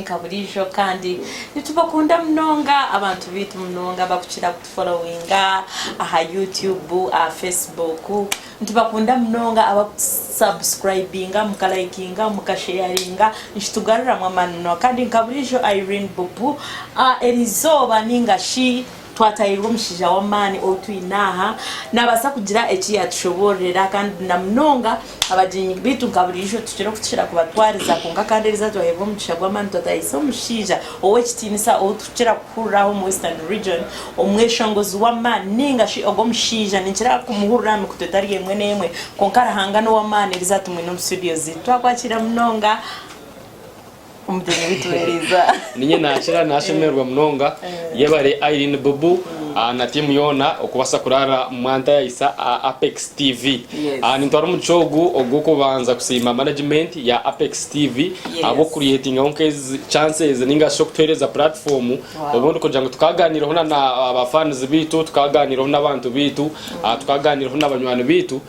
nkaburijo kandi nitubakunda mnonga abantu bitu mnonga bakukira kufollowinga aha YouTube Facebook nitubakunda mnonga aba subscribinga mukalikinga mukasharinga nishitugarura mwamanno kandi nkaburijo Irene Bubu erizoba ningashi twatayirwa mushija wa mani otwinaha nabasa kugira eki yatushoborera kandi namnonga abajinyi bitu nkaburijo tukira kushira kubatwariza kunga kandi rizatwahirwa mushija wa mani twatayisa mushija owekitinisa otukira kuraho mu Western region omweshongozi wa mani ningashi ogo mushija ninkira kumuhurira mikutotari yemwe nemwe konkara hangano wa mani rizatumwe no studios twakwakira mnonga umudeni wituhereza ninye nakira nashemerwa mnonga yebare Irene Bubu na timu yona okubasa kurara mwanta yaisa Apex TV nintwara umucogu ogukubanza kusima management ya Apex TV abo creating onke chances ninga shock twereza platform obundi kujango tukaganira hona na abafans bitu tukaganira hona abantu bitu tukaganira hona abanywani bitu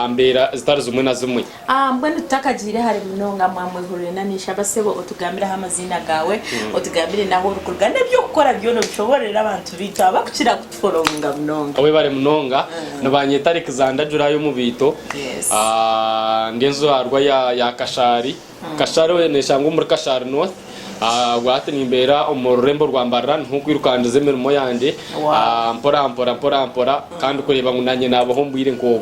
mbera zitari zumwe na zumwe mbwenu tutakagire hari mnonga mwamwe hurena nishabasebo otugambira hamazina gawe otugambire naho rukuruganda byo gukora byo no bishoborera abantu bitu abakukira kutufollowinga mnonga owe bare mnonga nabanye tariki zandajura yo mubito ngenzo arwa ya kashari kashari we neshangu muri kashari north gwate nimbera omurembo rwambarra ntukwirukandize mirimo yanje mpora kandi kureba ngunanye nabahombwire nko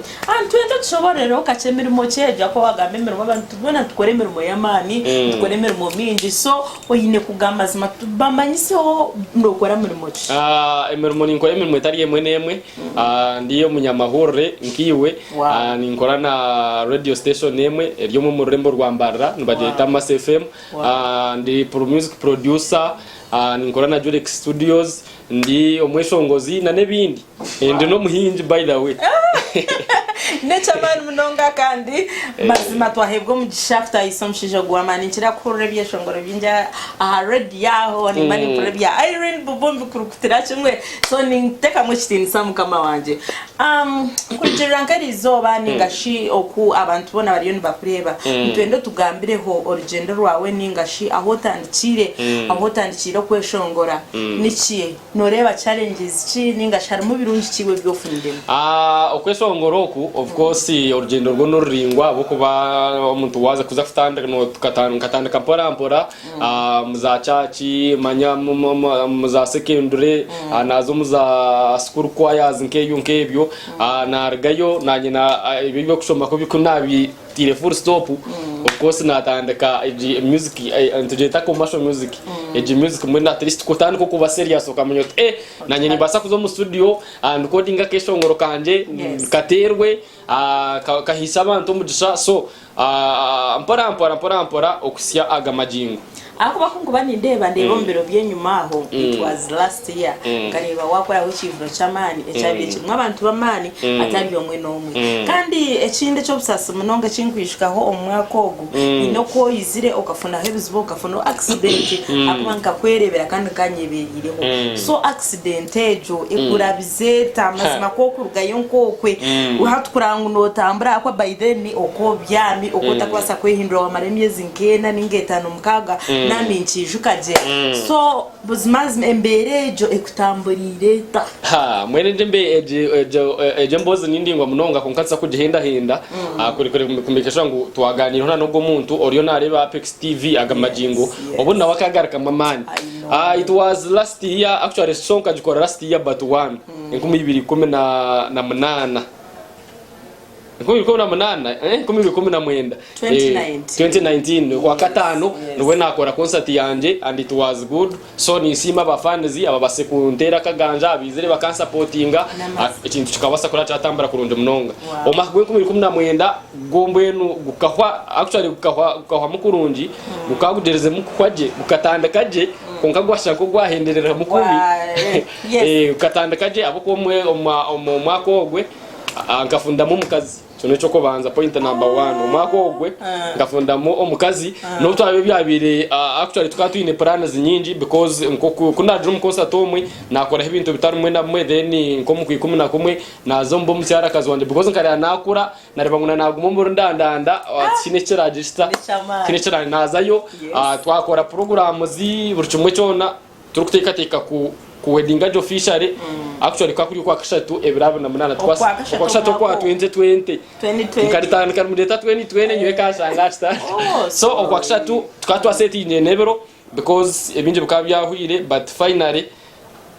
twende tushoborero kacemirimo cyeje ko wagambe mirimo abantu tubona tukore mirimo yamani tukore mirimo mingi so oyine kugamazima tubambanyiseho ndokora mirimo ki emirimo ninkore mirimo itari yemwe nemwe ndiyo munyamahurre nkiwe ninkora na radio station nemwe eryo mu murembo rwambarra nibageta Mass FM ndi music producer nkora na Jurex Studios ndi omweshongozi na nebindi ndi no muhinji by the way nechamani mnonga kandi mazima twahebwo mu gishafta isomshije gwamani nkira kurebye shongoro binja ready yaho ni mani kurebya Irene Bubu mbikurukutira kimwe so ninteka mu kitini samu kama wanje kujiranka rizoba ningashi oku abantu bona bariyo nibakureba twende tugambireho origendo rwawe ningashi aho tandikire kweshongora nikiye noreba challenges ki ningashi harimo birungi kiwe byofundemo okweshongoroku of course urugendo rwo noringwa bo kuba umuntu waza kuza kutanda no katandika mpora muza chachi manya muza secondary nazo muza school choirs nkebyo nargayo nanye na ibyo kushoma ko bikunabi tire full stop of course natandika music ntujeta commercial music music mwenda at least kutana ko kuba serious ukamenya nanye nibasa kuzo mu studio and codinga keshongoro kanje katerwe kahisa abantu mujisha so mpora okusya agamajingo ako bakunguba ndeba mbero byenyuma aho it was last year kareba wakora w'ikivuro chamani echabye kimwe abantu bamani atari omwe nomwe kandi ekinde cyo busasa munonga kinkwishikaho omwakogo inoko yizire okafuna hebizibo okafuna accident akumanka kwerebera kandi kanyebeyireho so accident ejo ekurabize tamazima ko kurugayo nkokwe uhatukuranga notambura akwa by then oko byami okotakwasa kwehindura wa maremyezi nkena ningetano mukaga nami nkijukaje so buzimazime emberejo ekutamburire ta mwene jembe eje mbozi nindingwa munonga konkatsa kugihenda kuri kumikesha ngo twaganira hona nubwo muntu oriyo nareba Apex TV agamajingo obuna wakagaraka mamani it was last year actually song kajikora last year but one 2018 2019 kwa katano nwe nakora concert yanje and it was good so nisima abafanzi aba basekuntera kaganja abizere bakansapotinga ikintu kikabasa kora cyatambara kurunde munonga omahwe 2019 gombwenu gukahwa actually gukahwa mukurunji gukagudereze mukwaje gukatandakaje konkagwasha ko gwahenderera mukumi ukatandakaje abo komwe omwakogwe nkafundamo omukazi kino cyo kubanza point number 1 umwaka ogwe ngafundamo omukazi no twabe byabire actually tukatwine plans nyingi because kunaje umukonsert omwe nakora ibintu bitari mwe na mwe then nko mu 11 nazo mbo mucyara kazi wanje because nkari nakura nareba nguna naguma mu ndandanda kine kiragista kine kirani nazayo twakora program zi buri kimwe cyona turukuteka ku wedding officially actually kwa kuri kwa kashatu ebirabo na munana twasa kwa kashatu kwa 2020 nkaritana karumudeta 2020 nyiwe kashanga sta so kwa kashatu tukatwa setting nebero because ebinje bukaba byahwire but finally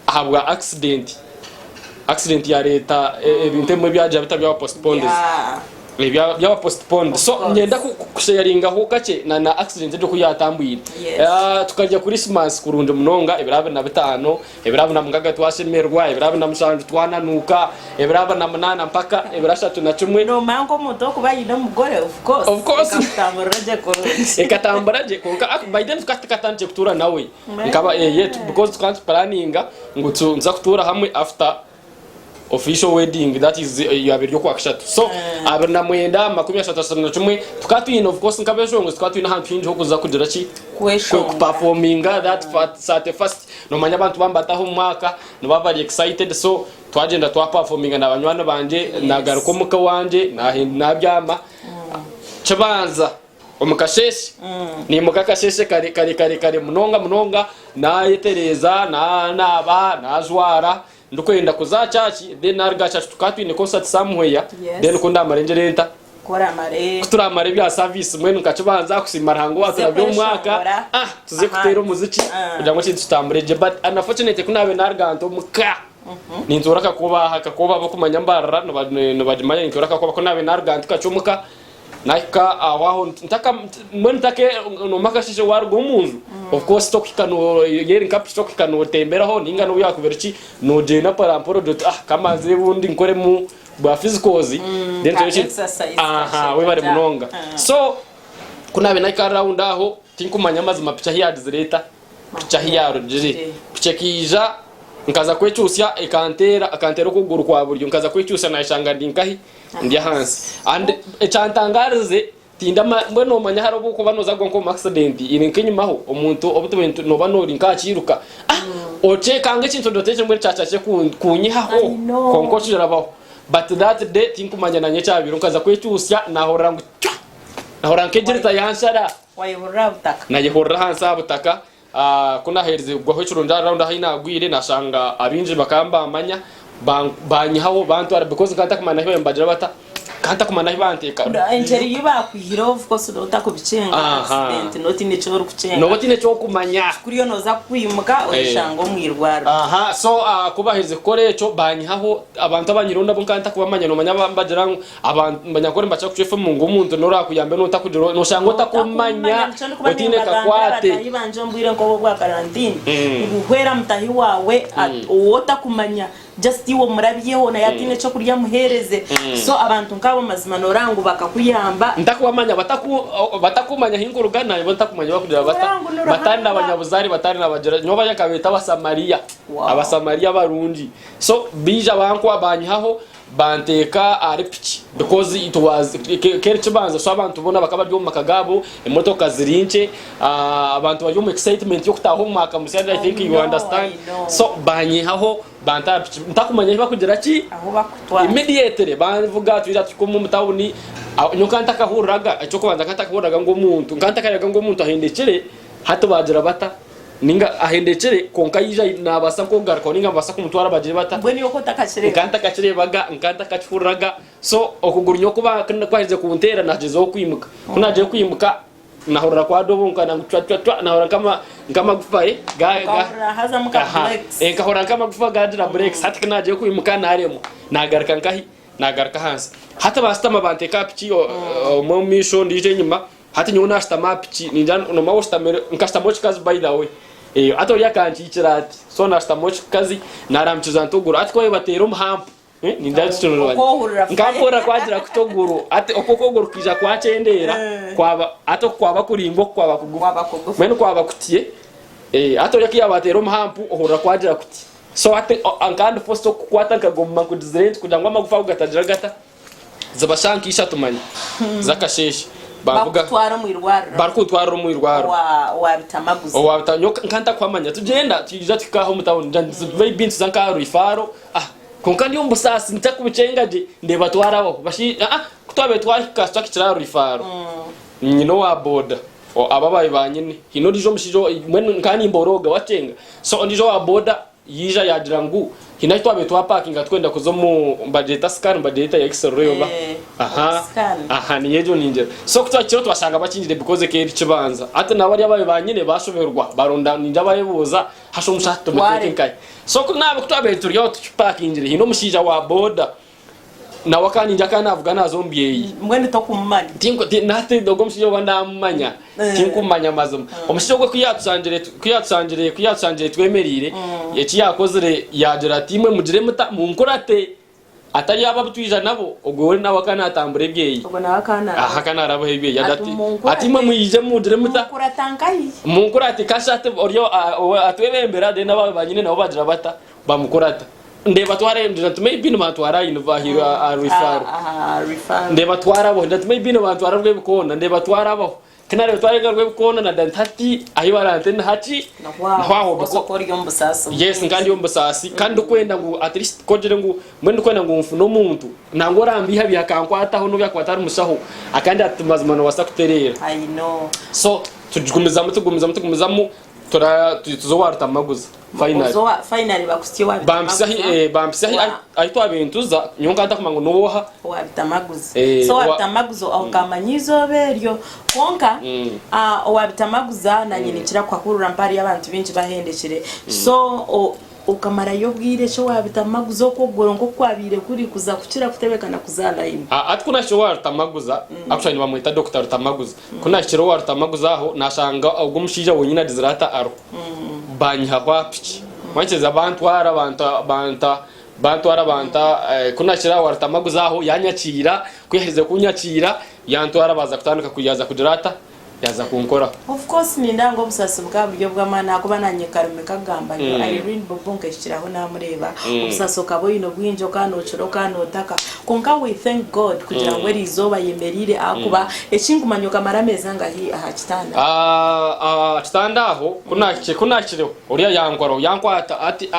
habwa accident ya leta ebintu mwe byaje bitabya postponed byaba postponed so ngenda kusharinga ho kace na accident cyo kuyatambuye tukajya kuri Christmas kurunje munonga ebirabo na bitano ebirabo na mungaga twashemerwa ebirabo na musanju twananuka ebirabo na munana mpaka ebirashatu na chumwe no mango moto kuba yino mugore of course ekatambaraje konka by then tukatanje kutura nawe nkaba yet because tukant planninga ngutsu nza kutura hamwe after official wedding that is yabiryo kwa kashatu so abana mwenda 31 tukatwina of course nkabesho ngo tukatwina hantu hinje ho kuza kugira ki ku performinga that first no manya abantu bambataho umwaka no baba excited so twagenda twa performinga nabanywana banje nagaruko muka wanje nabyama chabanza omukasheshe ni mukakasheshe kare munonga nayetereza na nazwara ndukwenda kuzachachi then narga chachi tukatwine concert somewhere then kunda marengerenta kutura mare bya service mwenu kachibanza kusimarango waturabyo mwaka tuze kutera umuziki kugira ngo tutambureje but unfortunately kunabe narganto muka ninzoraka kuba bakumanya mbarara no badimanya ninzoraka kuba kunabe narganto kacumuka naika aho ntaka mwentake no makashishe wargo umuntu of course tokikano yeri nkap tokikano temberaho ninga no yakuberiki no jena paramporo kama zebundi nkore mu ba physicals then we bare munonga so kuna be naika round aho tinkumanya mazima picha hiya dizireta picha hiya rojiri kuchekija nkaza kwecyusya akantera kuguru kwa buryo nkaza kwecyusya nashanga ndinkahi ndi hansi and ecantangarize tinda mbeno manya harabo ko banoza gonko accident iri nkinyumaho umuntu obutubentu no banori nkakiruka oche kange kintu doteje muri cacace kunyihaho konko kirarabaho but that day tinkumanya nanye cyabiro nkaza kwecyusya nahora nkejerita yanshara wayihorra butaka nayihorra hansa butaka kuna herze gwa hwechurunda round haina gwire nashanga abinje bakamba amanya banyihaho bantu ara because kanta kumana hiwe mbajira bata kanta kumana hibanteka ingeri yibakwihira of course utakubicenga accident noti ne cyo rukucenga noti ne cyo kumanya kuri yo noza kwimuka oyishango mwirwara so kubaheze kore cyo banyihaho abantu abanyironda bo kanta kubamanya no manya bambajira abantu banyakore mbacha kucefe mu ngumuntu nora kuyambe no takudiro no shango takumanya otine kakwate ibanje mbwire ngo bwa karantine ubuhwera mutahi wawe wota kumanya just iwo murabyeho na yatine cyo kurya muhereze so abantu nkabo mazima norangu bakakuyamba ndakwamanya batakumanya hingurugana batakumanya bakudira batanda abanyabuzari batari nabagera nyoba yakabeta abasamariya barungi so bija banko abanyihaho banteka aripiki because it was kerchibanza so abantu bona bakaba byo makagabo imotoka zirinche abantu bayo mu excitement yo kutaho mwaka musiyanda I think you understand so banyihaho ntakumanya bakugera ki aho bakutwa immediately bavuga twira tukomu mutawuni nyokanta kahuraga cyo kubanza kanta kahuraga ngo umuntu nkanta kayaga ngo umuntu ahendekere hato bagira bata ninga ahendekere konka yija nabasa ko garko ninga basa ko mutwara bagira bata bweni yoko takacire nkanta kachuraga so okugurnyo kuba kwaheze kuntera najezo kwimuka kunaje kwimuka nahorra kwa dobo nkana ngutwa nahorra kama gufaye haza muka breaks nkahorra kama gufa gadira breaks hati kanaje kwimuka naremo nagarka hansi hata bastama bante kapchi mo mission ndije nyuma hati nyona stama pichi ninjan no mawo stamere nkastamoch kazi by the way ato yakanchi kirati so na stamoch kazi naramchizanto guru atko batero mhampu nindatsuno ngapora kwagira kutoguru ati okokoguru kija kwachendera kwaba ato kwaba kuringo kwaba kugufa mwene kwaba kutie ato yakiya batero mhampu ohora kwagira kuti so ate ankandi posto kukwata kagomba kudizirent kugira ngo amagufa ugatagira gata zabashankisha tumanye zakasheshe bavuga twara mu irwaro barukutwara mu irwaro wa bitamaguza o watanyo nkanta kwamanya tugenda tujya twikaho mutabona ndanze bintu zanka rifaro konka ndiyo mbusasi ntakubicengaje ndeba twaraho bashi kutwabe twakasta kicira rifaro nyino wa boda o ababaye banyine hino dijo mushijo mwene nkani mboroga wacenga so ndijo wa boda yija yagira ngo hina twabe twa parking atwenda kuzo mu budget scan budget ya X-ray ba aha ni yejo ninje so kutwakiro twashanga bakinjire because ke kibanza ate nabari abaye banyine bashoberwa baronda ninja bayebuza hasho mushato metekai so kunaba kutwabe turiyo parking hino mushija wa boda na wakani njaka navuga nazo mbyeyi mwene to kumanya tinko nate dogo mshije wandamanya tinko manya mazum omushijo gwe kuyatsanjire twemerire yeki yakozere yagira timwe mugire muta munkurate atari yaba butwija nabo ogwe na wakana atambure byeyi ubwo na wakana kana arabo hebye yadati atimwe muyije mugire muta munkuratankai munkurate kashate oryo atwebembera de nabo banyine nabo bagira bata bamukurata ndeba tware ndatu maybe no matwara inuvahira arifaro ndeba twara bo ndatu maybe no matwara rwe bikona ndeba twara bo kinare tware rwe bikona na dantati ayibarante nhachi nahwaho bikokori yombusasi yes ngandi yombusasi kandi kwenda ngo at least kogere ngo mwende kwenda ngo mfuno muntu nangora mbi habi akankwataho no byakwatara musaho akandi atumazimana wasakuterera I know so tugumizamo tuzowarta maguza finally bakustiye wa bampisahi aito abentuza nyonga ndakumango noha wabitamaguza so wabitamaguza aho kamanyizo beryo konka wabitamaguza na nyine kira kwa kurura mpari y'abantu binji bahendekere so ukamara yo bwire cyo wabitamaguza ko gorongo kwabire kuri kuza kukira kutebekana kuzala ine atkuna cyo wartamaguza actually bamwita Dr. Tamaguza kuna cyo wartamaguza aho nashanga ubwo mushija wonyina dizirata aro banyiha kwapiki mwacheza bantwara kuna kira wartamaguza aho yanyakira kwiheze kunyakira yantwara baza kutandika kuyaza kudirata yaza kunkora of course ni ndango busasi bwa buryo bw'amana ko bananye karume kagamba ni Irene Bobonke shiraho namureba ubusasi kabo ino bwinjo kano ciro kano taka konka we thank God kugira ngo rizoba yemerire akuba ekingumanyo kamara meza ngahi aha kitanda kitanda aho kuna kire uriya yankwata ati